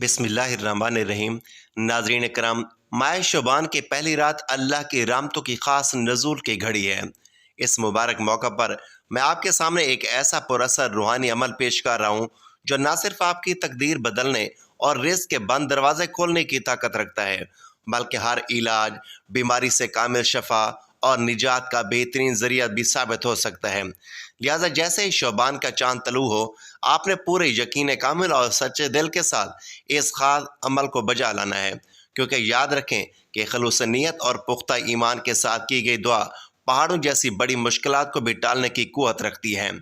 बिस्मिल्लाहिर्रहमानिर्रहीम। नाज़रीन करम, माह शोबान की पहली रात अल्लाह की रहमतों की ख़ास नज़ूल की घड़ी है। इस मुबारक मौका पर मैं आपके सामने एक ऐसा पुरअसर रूहानी अमल पेश कर रहा हूँ जो न सिर्फ आपकी तकदीर बदलने और रिज़्क़ के बंद दरवाजे खोलने की ताकत रखता है, बल्कि हर इलाज, बीमारी से कामिल शफा और निजात का बेहतरीन ज़रिया भी साबित हो सकता है। लिहाजा जैसे ही शोबान का चांद तलू हो, आपने पूरे यकीन कामिल और सच्चे दिल के साथ इस खास अमल को बजा लाना है, क्योंकि याद रखें कि खलूस नीयत और पुख्ता ईमान के साथ की गई दुआ पहाड़ों जैसी बड़ी मुश्किलात को भी टालने की कुव्वत रखती है।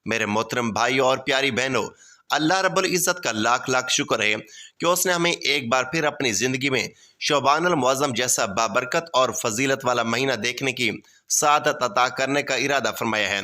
मेरे मोहतरम भाइयों और प्यारी बहनों, अल्लाह रब्बुल इज़्ज़त का लाख लाख शुक्र है कि उसने हमें एक बार फिर अपनी ज़िंदगी में शोबानुल मुअज़्ज़म जैसा बाबरकत और फजीलत वाला महीना देखने की सआदत अता करने का इरादा फरमाया है।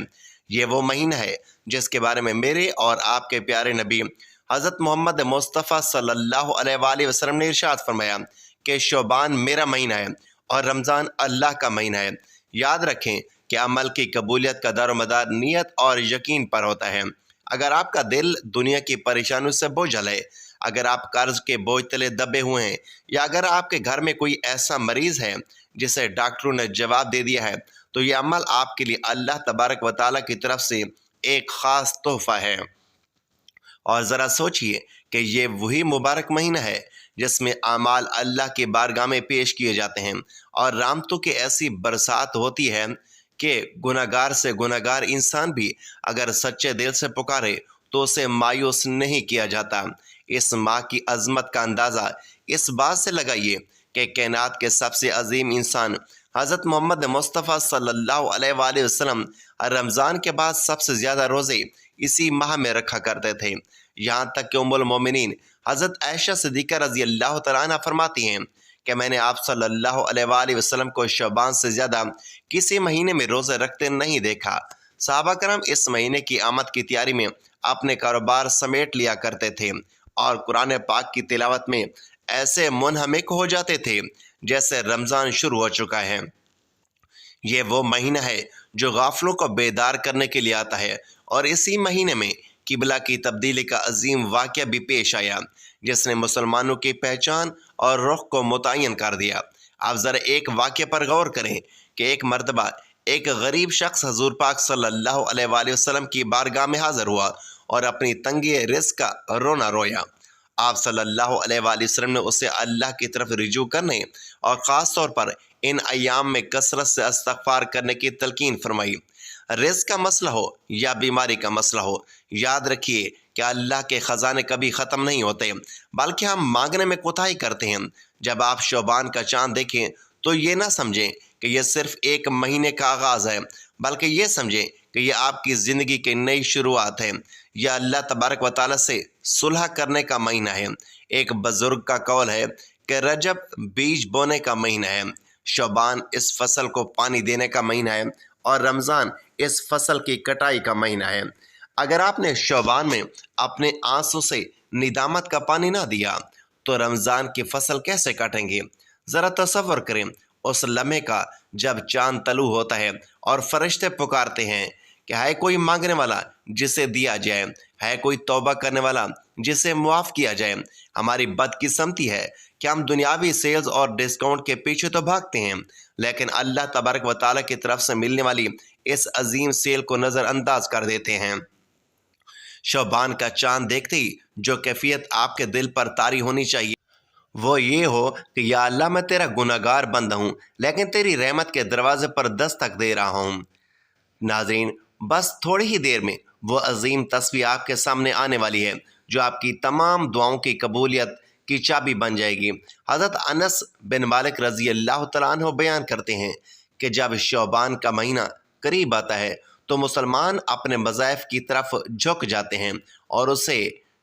ये वो महीना है जिसके बारे में मेरे और आपके प्यारे नबी हज़रत मोहम्मद मुस्तफ़ा सल्लल्लाहु अलैहि वसल्लम ने इरशाद फरमाया कि शोबान मेरा महीना है और रमज़ान अल्लाह का महीना है। याद रखें कि अमल की कबूलियत का दारोमदार नीयत और यकीन पर होता है। अगर आपका दिल दुनिया की परेशानियों से बोझल है, अगर आप कर्ज के बोझ तले दबे हुए हैं, या अगर आपके घर में कोई ऐसा मरीज़ है जिसे डॉक्टरों ने जवाब दे दिया है, तो ये अमल आपके लिए अल्लाह तबारक व तआला की तरफ से एक ख़ास तोहफ़ा है। और ज़रा सोचिए कि ये वही मुबारक महीना है जिसमें आमाल अल्लाह की बारगाह में पेश किए जाते हैं और रहमतों की ऐसी बरसात होती है कि गुनहगार से गुनहगार इंसान भी अगर सच्चे दिल से पुकारे तो उसे मायूस नहीं किया जाता। इस माह की अज़मत का अंदाज़ा इस बात से लगाइए कि कायनात के सबसे अजीम इंसान हज़रत मोहम्मद मुस्तफ़ा सल्लल्लाहु अलैहि वसल्लम रमज़ान के बाद सबसे ज़्यादा रोज़े इसी माह में रखा करते थे। यहाँ तक कि उम्मुल मोमिनीन हज़रत आयशा सिद्दीक़ा रज़ी अल्लाह तआला अन्हा फरमाती हैं कि मैंने आप सल्लल्लाहु अलैहि वसल्लम को शबान से ज़्यादा किसी महीने में रोज़े रखते नहीं देखा। सहाबा करम इस महीने की आमद की तैयारी में अपने कारोबार समेट लिया करते थे और कुरान पाक की तिलावत में ऐसे मुनहमिक हो जाते थे जैसे रमज़ान शुरू हो चुका है। ये वो महीना है जो गाफलों को बेदार करने के लिए आता है और इसी महीने में किबला की तब्दीली का अजीम वाक़या भी पेश आया जिसने मुसलमानों की पहचान और रुख को मुतय्यन कर दिया। आप ज़रा एक वाक़े पर गौर करें कि एक मरतबा एक गरीब शख्स हजूर पाक सल्लल्लाहु अलैहि वसल्लम की बारगाह में हाज़िर हुआ और अपनी तंगी रिज़्क़ का रोना रोया। आप सल्लल्लाहु अलैहि वसल्लम ने उसे अल्लाह की तरफ रिजू करने और ख़ास तौर पर इन अयाम में कसरत से इस्तग़फ़ार करने की तलकीन फरमाई। रिज़्क़ का मसला हो या बीमारी का मसला हो, याद रखिए कि अल्लाह के ख़जाने कभी ख़त्म नहीं होते, बल्कि हम मांगने में कोताही करते हैं। जब आप शोबान का चाँद देखें तो ये ना समझें कि यह सिर्फ़ एक महीने का आगाज़ है, बल्कि ये समझें कि यह आपकी ज़िंदगी की नई शुरुआत है। यह अल्लाह तबारक व तआला से सुलह करने का महीना है। एक बुज़ुर्ग का कौल है कि रजब बीज बोने का महीना है, शोबान इस फसल को पानी देने का महीना है और रमज़ान इस फसल की कटाई का महीना है। अगर आपने शोबान में अपने आंसू से निदामत का पानी ना दिया तो रमज़ान की फसल कैसे काटेंगे? ज़रा तसव्वुर करें उस लम्हे का जब चांद तलू होता है और फरिश्ते पुकारते हैं कि है कोई मांगने वाला जिसे दिया जाए, है कोई तौबा करने वाला जिसे मुआफ़ किया जाए। हमारी बदकिस्मती है कि हम दुनियावी सेल्स और डिस्काउंट के पीछे तो भागते हैं, लेकिन अल्लाह तबारक व तआला की तरफ से मिलने वाली इस अजीम सेल को नज़रअंदाज कर देते हैं। शोबान का चांद देखते ही जो कैफियत आपके दिल पर तारी होनी चाहिए वो ये हो कि या अल्लाह, मैं तेरा गुनहगार बंदा हूँ लेकिन तेरी रहमत के दरवाजे पर दस्तक दे रहा हूँ। नाज़रीन, बस थोड़ी ही देर में वो अजीम तस्वीर आपके सामने आने वाली है जो आपकी तमाम दुआओं की कबूलियत की चाबी बन जाएगी। हज़रत अनस बिन मालिक रज़ी अल्लाह तआला अन्हु बयान करते हैं कि जब शोबान का महीना करीब आता है तो मुसलमान अपने मज़ाइफ की तरफ झुक जाते हैं और उसे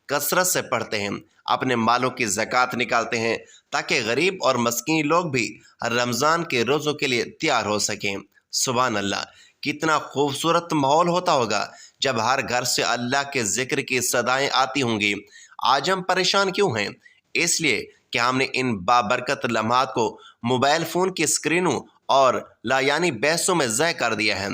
कसरत से पढ़ते हैं, अपने मालों की ज़कात निकालते हैं ताकि गरीब और मस्कीन लोग भी रमज़ान के रोज़ों के लिए तैयार हो सकें। सुभान अल्लाह, कितना खूबसूरत माहौल होता होगा जब हर घर से अल्लाह के ज़िक्र की सदाएं आती होंगी। आज हम परेशान क्यों हैं? इसलिए कि हमने इन बाबरकत लम्हात को मोबाइल फ़ोन की स्क्रीनों और लायानी बहसों में ज़ाय कर दिया है।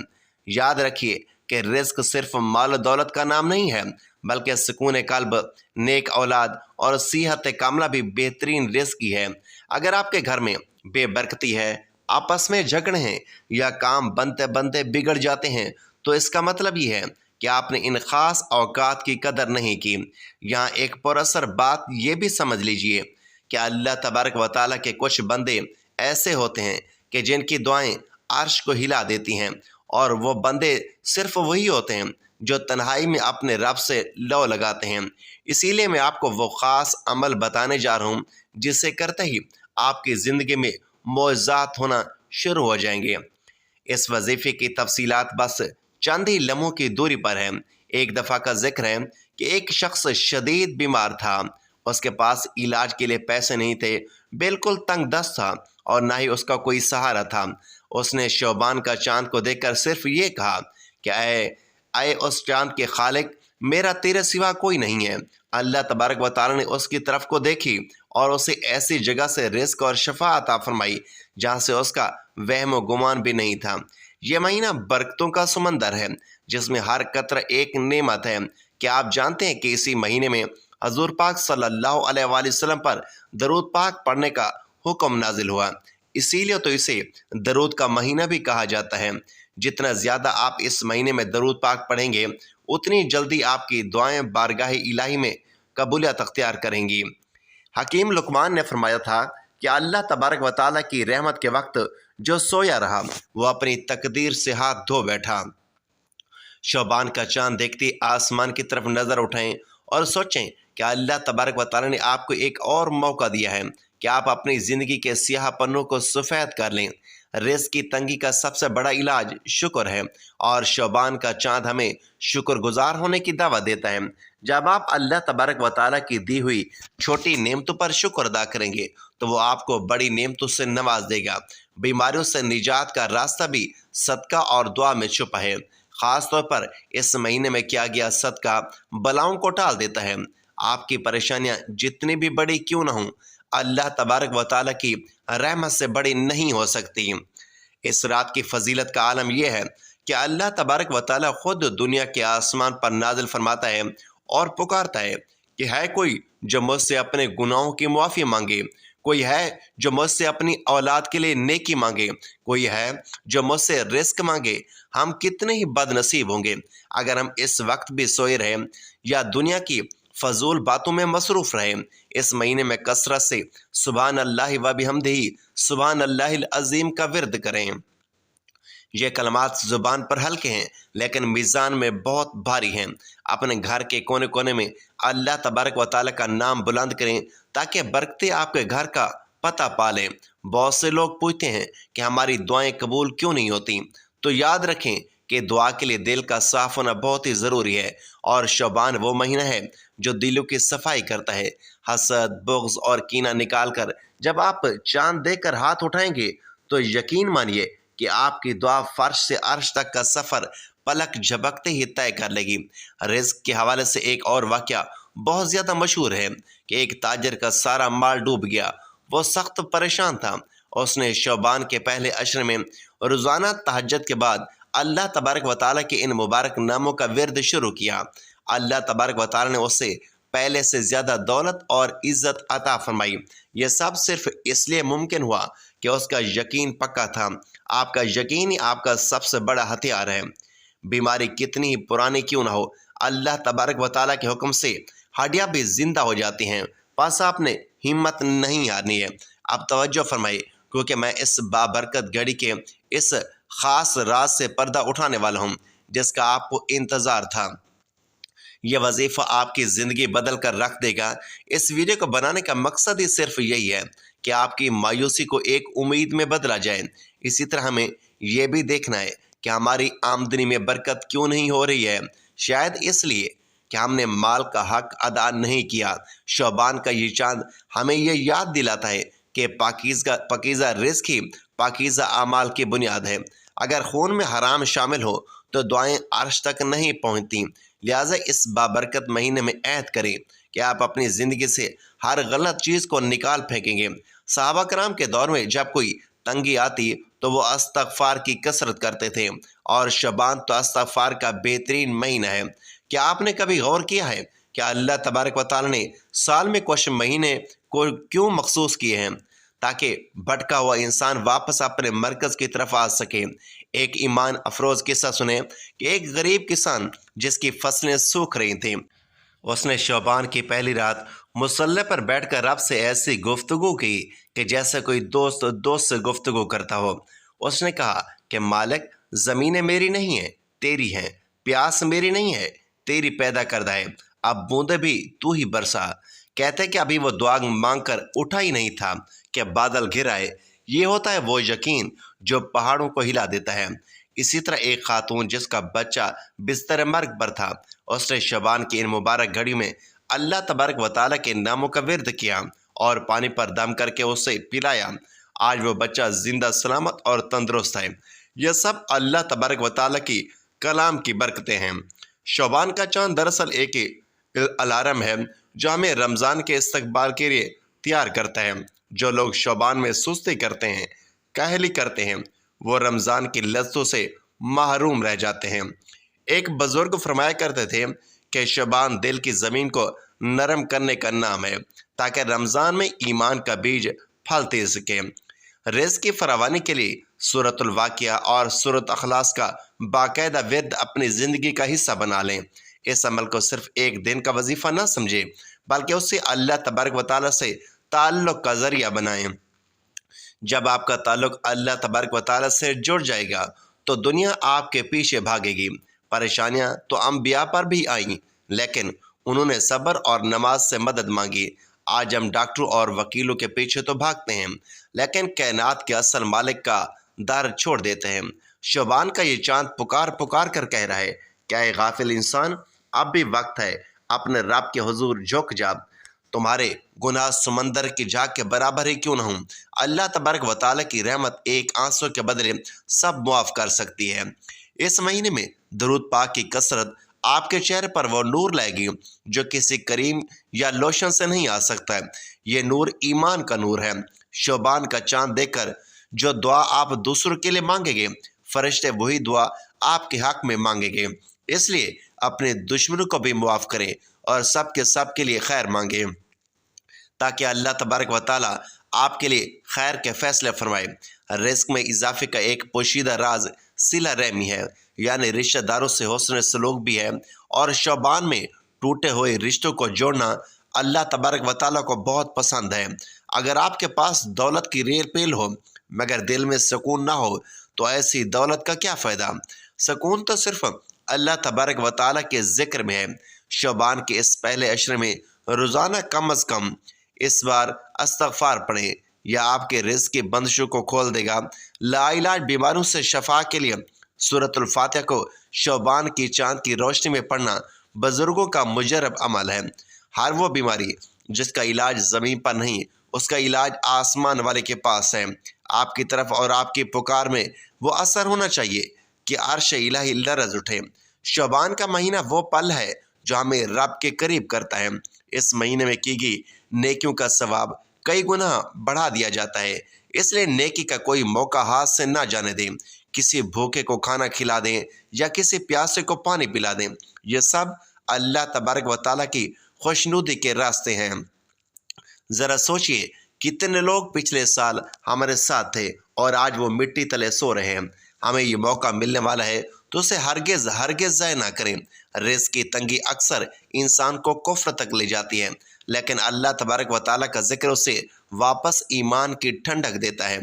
याद रखिए کہ रिस्क सिर्फ माल दौलत का नाम नहीं है, बल्कि सुकून कल्ब, नेक औलाद और सेहत कामला भी बेहतरीन रिस्क ही है। अगर आपके घर में बेबरकती है, आपस में झगड़े हैं या काम बनते बनते बिगड़ जाते हैं, तो इसका मतलब ये है कि आपने इन ख़ास औकात की कदर नहीं की। यहाँ एक पुरअसर बात ये भी समझ लीजिए कि अल्लाह तबारक व तआला के कुछ बंदे ऐसे होते हैं कि जिनकी दुआएं अर्श को हिला देती हैं, और वो बंदे सिर्फ वही होते हैं जो तन्हाई में अपने रब से लौ लगाते हैं। इसीलिए मैं आपको वो ख़ास अमल बताने जा रहा हूँ जिसे करते ही आपकी ज़िंदगी में मोअज़्ज़ात होना शुरू हो जाएंगे। इस वजीफ़े की तफसीलात बस चंद ही लम्हों की दूरी पर है। एक दफ़ा का जिक्र है कि एक शख्स शदीद बीमार था। उसके पास इलाज के लिए पैसे नहीं थे, बिल्कुल तंग दस्त था और ना ही उसका कोई सहारा था। उसने शोबान का चांद को देखकर सिर्फ ये कहा कि ऐ उस चांद के खालिक, मेरा तेरे सिवा कोई नहीं है। अल्लाह तबारक व तआला ने उसकी तरफ को देखी और उसे ऐसी जगह से रिस्क और शफा अता फरमाई जहाँ से उसका वहम व गुमान भी नहीं था। ये महीना बरकतों का समंदर है जिसमें हर कतरा एक नेमत है। क्या आप जानते हैं कि इसी महीने में हजूर पाक सल्लल्लाहु अलैहि वसल्लम पर दरूद पाक पढ़ने का हुक्म नाजिल हुआ। इसीलिए तो इसे दरूद का महीना भी कहा जाता है। जितना ज़्यादा आप इस महीने में दरूद पाक पढ़ेंगे, उतनी जल्दी आपकी दुआएं बारगाह इलाही में कबूलियत अख्तियार करेंगी। हकीम लुकमान ने फरमाया था कि अल्लाह तबारक व तआला की रहमत के वक्त जो सोया रहा, वो अपनी तकदीर से हाथ धो बैठा। शोबान का चांद देखते आसमान की तरफ नज़र उठाएं और सोचें कि अल्लाह तबारक व तआला ने आपको एक और मौका दिया है कि आप अपनी ज़िंदगी के स्याह पन्नों को सफ़ेद कर लें। रिज़्क़ की तंगी का सबसे बड़ा इलाज शुक्र है, और शोबान का चांद हमें शुक्रगुजार होने की दावत देता है। जब आप अल्लाह तबारक व तआला की दी हुई छोटी नेमतों पर शुक्र अदा करेंगे, तो वो आपको बड़ी नेमतों से नवाज देगा। बीमारियों से निजात का रास्ता भी सदका और दुआ में छुपा है। ख़ास तौर पर इस महीने में किया गया सदका बलाओं को टाल देता है। आपकी परेशानियां जितनी भी बड़ी क्यों न हों, अल्लाह तबारक व तआला की रहमत से बड़ी नहीं हो सकती। इस रात की फजीलत का आलम यह है कि अल्लाह तबारक व तआला खुद दुनिया के आसमान पर नाजिल फरमाता है और पुकारता है कि है कोई जो मुझसे अपने गुनाहों की मुआफ़ी मांगे, कोई है जो मुझसे अपनी औलाद के लिए नेकी मांगे, कोई है जो मुझसे रिस्क मांगे। हम कितने ही बदनसीब होंगे अगर हम इस वक्त भी सोए रहें या दुनिया की फजूल बातों में मसरूफ़ रहें। इस महीने में कसरत से सुभान अल्लाह व बिहम्दिही सुभान अल्लाहिल अज़ीम का विर्द करें। ये कलमात ज़ुबान पर हल्के हैं लेकिन मीज़ान में बहुत भारी हैं। अपने घर के कोने कोने में अल्लाह तबारक व तआला का नाम बुलंद करें ताकि बरकतें आपके घर का पता पा लें। बहुत से लोग पूछते हैं कि हमारी दुआएं कबूल क्यों नहीं होती, तो याद रखें कि दुआ के लिए दिल का साफ़ होना बहुत ही ज़रूरी है, और शोबान वो महीना है जो दिलों की सफाई करता है। हसद, बुग़्ज़ और कीना निकाल कर जब आप चांद देकर हाथ उठाएंगे, तो यकीन मानिए कि आपकी दुआ फर्श से अर्श तक का सफ़र पलक झपकते ही तय कर लेगी। रिज़्क़ के हवाले से एक और वाक़या बहुत ज़्यादा मशहूर है कि एक ताजर का सारा माल डूब गया। वो सख्त परेशान था। उसने शोबान के पहले अशर में रोज़ाना तहज्जुद के बाद अल्लाह तबारक व तआला के इन मुबारक नामों का विर्द शुरू किया। अल्लाह तबारक व तआला ने उसे पहले से ज़्यादा दौलत और इज़्ज़त अता फरमाई। यह सब सिर्फ इसलिए मुमकिन हुआ कि उसका यकीन पक्का था। आपका यकीन ही आपका सबसे बड़ा हथियार है। बीमारी कितनी ही पुरानी क्यों ना हो, अल्लाह तबारक व तआला के हुक्म से हड्डियाँ भी जिंदा हो जाती हैं। बस आपने हिम्मत नहीं हारनी है। अब तवज्जो फरमाइए, क्योंकि मैं इस बाबरकत घड़ी के इस ख़ास राज से पर्दा उठाने वाला हूँ जिसका आपको इंतज़ार था। यह वजीफ़ा आपकी ज़िंदगी बदल कर रख देगा। इस वीडियो को बनाने का मकसद ही सिर्फ यही है कि आपकी मायूसी को एक उम्मीद में बदला जाए। इसी तरह हमें यह भी देखना है कि हमारी आमदनी में बरकत क्यों नहीं हो रही है। शायद इसलिए कि हमने माल का हक अदा नहीं किया। शोबान का ये चांद हमें यह याद दिलाता है कि पाकीज़ा रिज़्क़ ही पाकीज़ा आमाल की बुनियाद है। अगर खून में हराम शामिल हो तो दुआएं अर्श तक नहीं पहुँचती। लिहाजा इस बाबरकत महीने में ऐहद करें कि आप अपनी ज़िंदगी से हर गलत चीज़ को निकाल फेंकेंगे। सहाबा कराम के दौर में जब कोई تنگی آتی تو وہ استغفار کی کثرت کرتے تھے، اور شعبان تو استغفار کا بہترین مہینہ ہے۔ کیا آپ نے کبھی غور کیا ہے کہ اللہ تبارک و تعالی نے سال میں کچھ مہینے کو کیوں مخصوص کیے ہیں؟ تاکہ بھٹکا ہوا انسان واپس اپنے مرکز کی طرف آ سکے۔ ایک ایمان افروز قصہ سنیں کہ ایک غریب کسان جس کی فصلیں سوکھ رہی تھیں، اس نے شعبان کی پہلی رات مصلی پر بیٹھ کر رب سے ایسی گفتگو کی کہ جیسے کوئی دوست سے گفتگو کرتا ہو۔ اس نے کہا کہ مالک، زمینیں میری نہیں ہیں، تیری ہیں، پیاس میری نہیں ہے، تیری پیدا کردہ ہے، اب بوندیں بھی تو ہی برسا۔ کہتے کہ ابھی وہ دعا مانگ کر اٹھا ہی نہیں تھا کہ بادل گر آئے۔ یہ ہوتا ہے وہ یقین جو پہاڑوں کو ہلا دیتا ہے۔ اسی طرح ایک خاتون جس کا بچہ بستر مرگ پر تھا، اس نے شعبان کی ان مبارک گھڑیوں میں اللہ تبارک و تعالیٰ کے ناموں کا ورد کیا اور پانی پر دم کر کے اسے پلایا۔ آج وہ بچہ زندہ سلامت اور تندرست ہے۔ یہ سب اللہ تبارک و تعالیٰ کی کلام کی برکتیں ہیں۔ شعبان کا چاند دراصل ایک الارم ہے جو ہمیں رمضان کے استقبال کے لیے تیار کرتا ہے۔ جو لوگ شعبان میں سستی کرتے ہیں، کاہلی کرتے ہیں، وہ رمضان کی لذتوں سے محروم رہ جاتے ہیں۔ ایک بزرگ فرمایا کرتے تھے کہ شعبان دل کی زمین کو نرم کرنے کا نام ہے تاکہ رمضان میں ایمان کا بیج پھل دے سکے۔ رزق کی فراوانی کے لیے سورۃ الواقعہ اور سورۃ اخلاص کا باقاعدہ ورد اپنی زندگی کا حصہ بنا لیں۔ اس عمل کو صرف ایک دن کا وظیفہ نہ سمجھیں، بلکہ اسے اللہ تبارک و تعالیٰ سے تعلق کا ذریعہ بنائیں۔ جب آپ کا تعلق اللہ تبارک و تعالیٰ سے جڑ جائے گا تو دنیا آپ کے پیچھے بھاگے گی۔ پریشانیاں تو انبیاء پر بھی آئیں، لیکن انہوں نے صبر اور نماز سے مدد مانگی۔ آج ہم ڈاکٹروں اور وکیلوں کے پیچھے تو بھاگتے ہیں، لیکن کائنات کے اصل مالک کا در چھوڑ دیتے ہیں۔ شعبان کا یہ چاند پکار پکار کر کہہ رہا ہے، کیا اے غافل انسان، اب بھی وقت ہے، اپنے رب کے حضور جھک جا۔ تمہارے گناہ سمندر کی جھاگ کے برابر ہی کیوں نہ ہوں، اللہ تبارک و تعالیٰ کی رحمت ایک آنسو کے بدلے سب معاف کر سکتی ہے۔ اس مہینے میں درود پاک کی کثرت آپ کے چہرے پر وہ نور لائے گی جو کسی کریم یا لوشن سے نہیں آ سکتا ہے۔ یہ نور ایمان کا نور ہے۔ شعبان کا چاند دیکھ کر جو دعا آپ دوسروں کے لیے مانگیں گے، فرشتے وہی دعا آپ کے حق میں مانگیں گے۔ اس لیے اپنے دشمنوں کو بھی معاف کریں اور سب کے لیے خیر مانگیں تاکہ اللہ تبارک و تعالیٰ آپ کے لیے خیر کے فیصلے فرمائے۔ رزق میں اضافے کا ایک پوشیدہ راز صلہ رحمی ہے، یعنی رشتہ داروں سے حسن سلوک بھی ہے، اور شعبان میں ٹوٹے ہوئے رشتوں کو جوڑنا اللہ تبارک و تعالیٰ کو بہت پسند ہے۔ اگر آپ کے پاس دولت کی ریل پیل ہو مگر دل میں سکون نہ ہو تو ایسی دولت کا کیا فائدہ؟ سکون تو صرف اللہ تبارک و تعالیٰ کے ذکر میں ہے۔ شعبان کے اس پہلے عشرے میں روزانہ کم از کم اس بار استغفار پڑھیں، یا آپ کے رزق کی بندشوں کو کھول دے گا۔ لا علاج بیماریوں سے شفا کے لیے سورۃ الفاتحہ کو شعبان کی چاند کی روشنی میں پڑھنا بزرگوں کا مجرب عمل ہے۔ ہر وہ بیماری جس کا علاج زمین پر نہیں، اس کا علاج آسمان والے کے پاس ہے۔ آپ کی طرف اور آپ کی پکار میں وہ اثر ہونا چاہیے کہ عرش الہی لرز اٹھے۔ شعبان کا مہینہ وہ پل ہے جو ہمیں رب کے قریب کرتا ہے۔ اس مہینے میں کی گئی نیکیوں کا ثواب کئی گنا بڑھا دیا جاتا ہے، اس لیے نیکی کا کوئی موقع ہاتھ سے نہ جانے دیں۔ کسی بھوکے کو کھانا کھلا دیں یا کسی پیاسے کو پانی پلا دیں، یہ سب اللہ تبارک و تعالیٰ کی خوشنودی کے راستے ہیں۔ ذرا سوچئے، کتنے لوگ پچھلے سال ہمارے ساتھ تھے اور آج وہ مٹی تلے سو رہے ہیں۔ ہمیں یہ موقع ملنے والا ہے تو اسے ہرگز ضائع نہ کریں۔ رزق کی تنگی اکثر انسان کو کفر تک لے جاتی ہے، لیکن اللہ تبارک و تعالیٰ کا ذکر اسے واپس ایمان کی ٹھنڈک دیتا ہے۔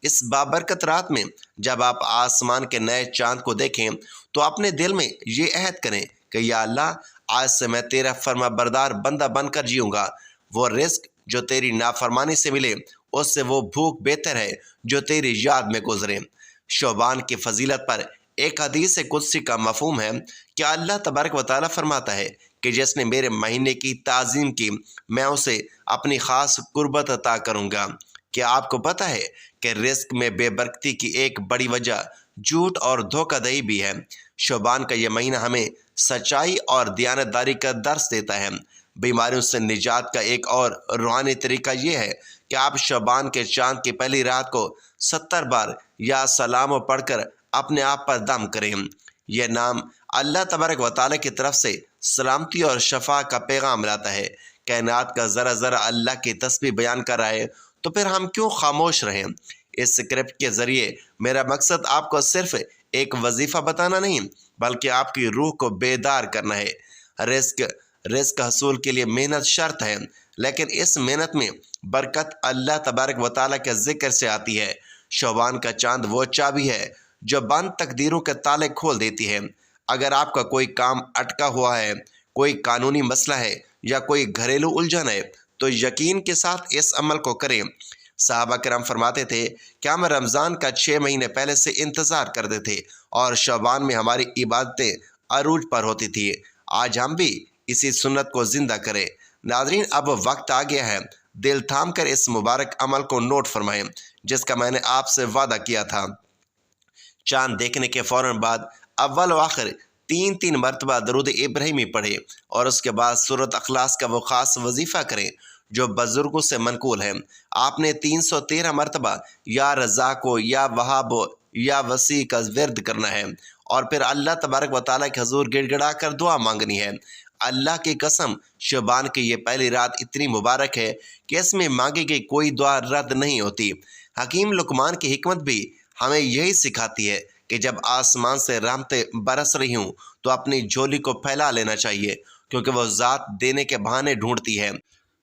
اس بابرکت رات میں جب آپ آسمان کے نئے چاند کو دیکھیں تو اپنے دل میں یہ عہد کریں کہ یا اللہ، آج سے میں تیرا فرما بردار بندہ بن کر جیوں گا۔ وہ رزق جو تیری نافرمانی سے ملے، اس سے وہ بھوک بہتر ہے جو تیری یاد میں گزرے۔ شعبان کی فضیلت پر ایک حدیث قدسی کا مفہوم ہے کہ اللہ تبارک و تعالیٰ فرماتا ہے کہ جس نے میرے مہینے کی تعظیم کی، میں اسے اپنی خاص قربت عطا کروں گا۔ کیا آپ کو پتہ ہے کہ رزق میں بے برکتی کی ایک بڑی وجہ جھوٹ اور دھوکہ دہی بھی ہے؟ شعبان کا یہ مہینہ ہمیں سچائی اور دیانتداری کا درس دیتا ہے۔ بیماریوں سے نجات کا ایک اور روحانی طریقہ یہ ہے کہ آپ شعبان کے چاند کی پہلی رات کو 70 بار یا سلام پڑھ کر اپنے آپ پر دم کریں۔ یہ نام اللہ تبارک و تعالیٰ کی طرف سے سلامتی اور شفا کا پیغام لاتا ہے۔ کائنات کا ذرا ذرا اللہ کی تسبیح بیان کر رہا ہے، تو پھر ہم کیوں خاموش رہیں؟ اس اسکرپٹ کے ذریعے میرا مقصد آپ کو صرف ایک وظیفہ بتانا نہیں، بلکہ آپ کی روح کو بیدار کرنا ہے۔ رزق حصول کے لیے محنت شرط ہے، لیکن اس محنت میں برکت اللہ تبارک و تعالیٰ کے ذکر سے آتی ہے۔ شعبان کا چاند وہ چابی ہے جو بند تقدیروں کے تالے کھول دیتی ہے۔ اگر آپ کا کوئی کام اٹکا ہوا ہے، کوئی قانونی مسئلہ ہے یا کوئی گھریلو الجھن ہے، تو یقین کے ساتھ اس عمل کو کریں۔ صحابہ کرام فرماتے تھے کہ ہم رمضان کا 6 مہینے پہلے سے انتظار کرتے تھے اور شعبان میں ہماری عبادتیں عروج پر ہوتی تھی۔ آج ہم بھی اسی سنت کو زندہ کریں۔ ناظرین، اب وقت آ گیا ہے، دل تھام کر اس مبارک عمل کو نوٹ فرمائیں جس کا میں نے آپ سے وعدہ کیا تھا۔ چاند دیکھنے کے فوراً بعد اول و آخر 3 مرتبہ درود ابراہیمی پڑھیں اور اس کے بعد سورۃ اخلاص کا وہ خاص وظیفہ کریں جو بزرگوں سے منقول ہے۔ آپ نے 313 مرتبہ یا رزاق و یا وہاب و یا وسیع کا ورد کرنا ہے اور پھر اللہ تبارک و تعالیٰ کے حضور گڑ گڑا کر دعا مانگنی ہے۔ اللہ کی قسم، شعبان کی یہ پہلی رات اتنی مبارک ہے کہ اس میں مانگی گئی کوئی دعا رد نہیں ہوتی۔ حکیم لقمان کی حکمت بھی ہمیں یہی سکھاتی ہے کہ جب آسمان سے رحمتیں برس رہی ہوں تو اپنی جھولی کو پھیلا لینا چاہیے، کیونکہ وہ ذات دینے کے بہانے ڈھونڈتی ہے۔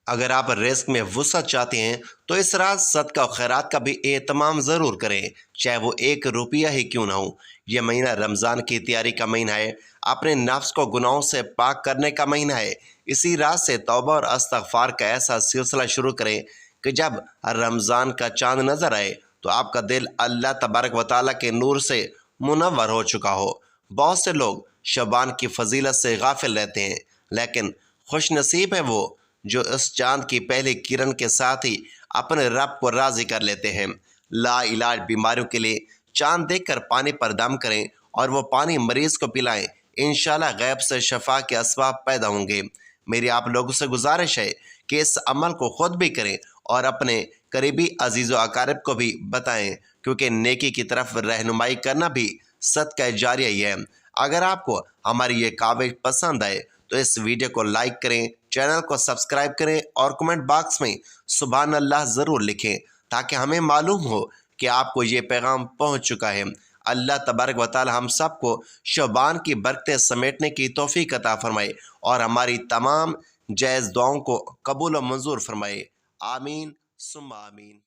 اگر آپ رزق میں وسعت چاہتے ہیں تو اس رات صدقہ و خیرات کا بھی اہتمام ضرور کریں، چاہے وہ 1 روپیہ ہی کیوں نہ ہو۔ یہ مہینہ رمضان کی تیاری کا مہینہ ہے، اپنے نفس کو گناہوں سے پاک کرنے کا مہینہ ہے۔ اسی رات سے توبہ اور استغفار کا ایسا سلسلہ شروع کریں کہ جب رمضان کا چاند نظر آئے تو آپ کا دل اللہ تبارک و تعالیٰ کے نور سے منور ہو چکا ہو۔ بہت سے لوگ شعبان کی فضیلت سے غافل رہتے ہیں، لیکن خوش نصیب ہے وہ جو اس چاند کی پہلی کرن کے ساتھ ہی اپنے رب کو راضی کر لیتے ہیں۔ لا علاج بیماریوں کے لیے چاند دیکھ کر پانی پر دم کریں اور وہ پانی مریض کو پلائیں، انشاءاللہ غیب سے شفا کے اسباب پیدا ہوں گے۔ میری آپ لوگوں سے گزارش ہے کہ اس عمل کو خود بھی کریں اور اپنے قریبی عزیز و اقارب کو بھی بتائیں، کیونکہ نیکی کی طرف رہنمائی کرنا بھی صدقہ جاریہ ہی ہے۔ اگر آپ کو ہماری یہ کاوش پسند آئے تو اس ویڈیو کو لائک کریں، چینل کو سبسکرائب کریں اور کمنٹ باکس میں سبحان اللہ ضرور لکھیں تاکہ ہمیں معلوم ہو کہ آپ کو یہ پیغام پہنچ چکا ہے۔ اللہ تبارک و تعالی ہم سب کو شعبان کی برکتیں سمیٹنے کی توفیق عطا فرمائے اور ہماری تمام جائز دعاؤں کو قبول و منظور فرمائے۔ آمین ثم آمین۔